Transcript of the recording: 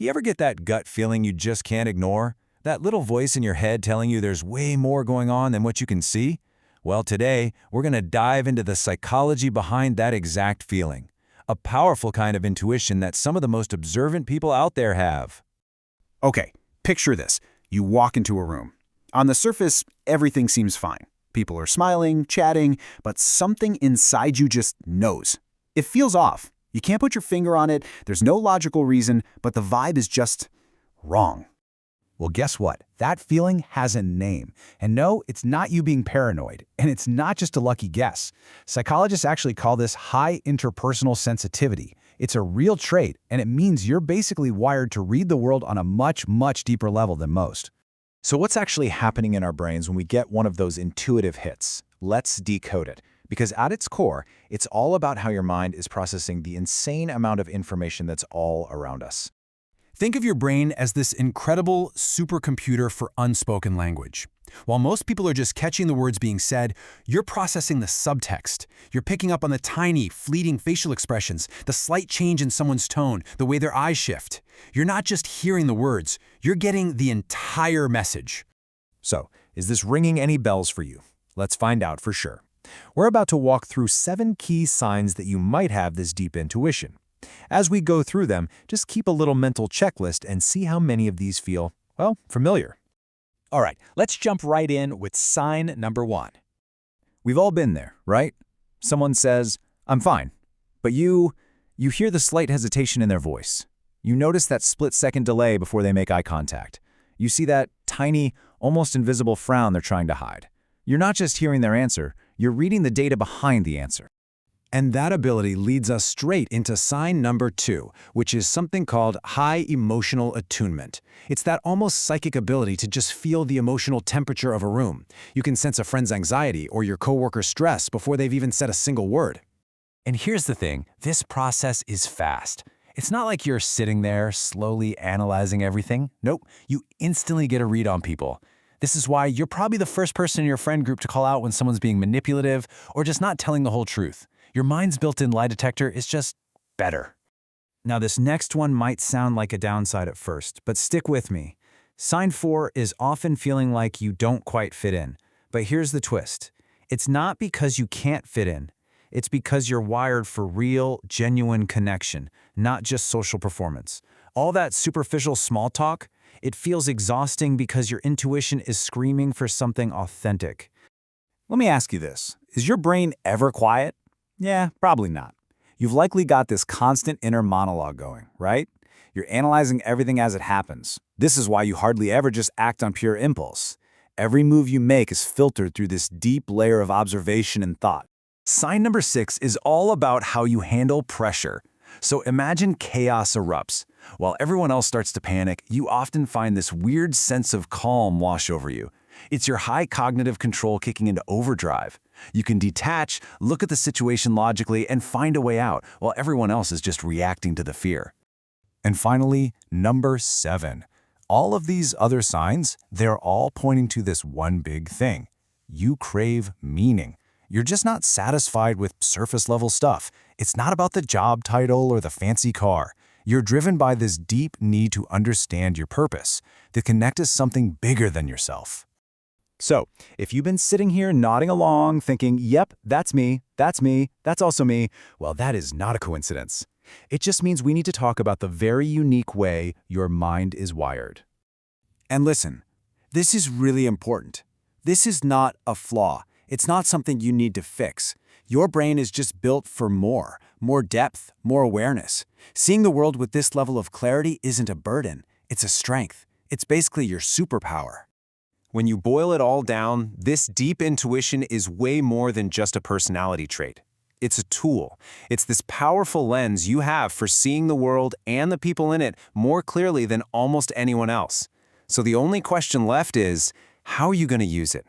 Do you ever get that gut feeling you just can't ignore? That little voice in your head telling you there's way more going on than what you can see? Well, today, we're going to dive into the psychology behind that exact feeling. A powerful kind of intuition that some of the most observant people out there have. Okay, picture this. You walk into a room. On the surface, everything seems fine. People are smiling, chatting, but something inside you just knows. It feels off. You can't put your finger on it, there's no logical reason, but the vibe is just wrong. Well, guess what? That feeling has a name. And no, it's not you being paranoid. And it's not just a lucky guess. Psychologists actually call this high interpersonal sensitivity. It's a real trait, and it means you're basically wired to read the world on a much, much deeper level than most. So what's actually happening in our brains when we get one of those intuitive hits? Let's decode it. Because at its core, it's all about how your mind is processing the insane amount of information that's all around us. Think of your brain as this incredible supercomputer for unspoken language. While most people are just catching the words being said, you're processing the subtext. You're picking up on the tiny, fleeting facial expressions, the slight change in someone's tone, the way their eyes shift. You're not just hearing the words, you're getting the entire message. So, is this ringing any bells for you? Let's find out for sure. We're about to walk through 7 key signs that you might have this deep intuition. As we go through them, just keep a little mental checklist and see how many of these feel, well, familiar. All right, let's jump right in with sign number 1. We've all been there, right? Someone says, "I'm fine," but you hear the slight hesitation in their voice. You notice that split-second delay before they make eye contact. You see that tiny, almost invisible frown they're trying to hide. You're not just hearing their answer, you're reading the data behind the answer. And that ability leads us straight into sign number 2, which is something called high emotional attunement. It's that almost psychic ability to just feel the emotional temperature of a room. You can sense a friend's anxiety or your coworker's stress before they've even said a single word. And here's the thing, this process is fast. It's not like you're sitting there slowly analyzing everything. Nope, you instantly get a read on people. This is why you're probably the first person in your friend group to call out when someone's being manipulative or just not telling the whole truth. Your mind's built-in lie detector is just better. Now, this next one might sound like a downside at first, but stick with me. Sign 4 is often feeling like you don't quite fit in. But here's the twist. It's not because you can't fit in. It's because you're wired for real, genuine connection, not just social performance. All that superficial small talk, it feels exhausting because your intuition is screaming for something authentic. Let me ask you this. Is your brain ever quiet? Yeah, probably not. You've likely got this constant inner monologue going, right? You're analyzing everything as it happens. This is why you hardly ever just act on pure impulse. Every move you make is filtered through this deep layer of observation and thought. Sign number 6 is all about how you handle pressure. So imagine chaos erupts. While everyone else starts to panic, you often find this weird sense of calm wash over you. It's your high cognitive control kicking into overdrive. You can detach, look at the situation logically, and find a way out, while everyone else is just reacting to the fear. And finally, number 7. All of these other signs, they're all pointing to this one big thing. You crave meaning. You're just not satisfied with surface-level stuff. It's not about the job title or the fancy car. You're driven by this deep need to understand your purpose, to connect to something bigger than yourself. So, if you've been sitting here nodding along, thinking, yep, that's me, that's also me, well, that is not a coincidence. It just means we need to talk about the very unique way your mind is wired. And listen, this is really important. This is not a flaw. It's not something you need to fix. Your brain is just built for more depth, more awareness. Seeing the world with this level of clarity isn't a burden, it's a strength. It's basically your superpower. When you boil it all down, this deep intuition is way more than just a personality trait. It's a tool. It's this powerful lens you have for seeing the world and the people in it more clearly than almost anyone else. So the only question left is, how are you going to use it?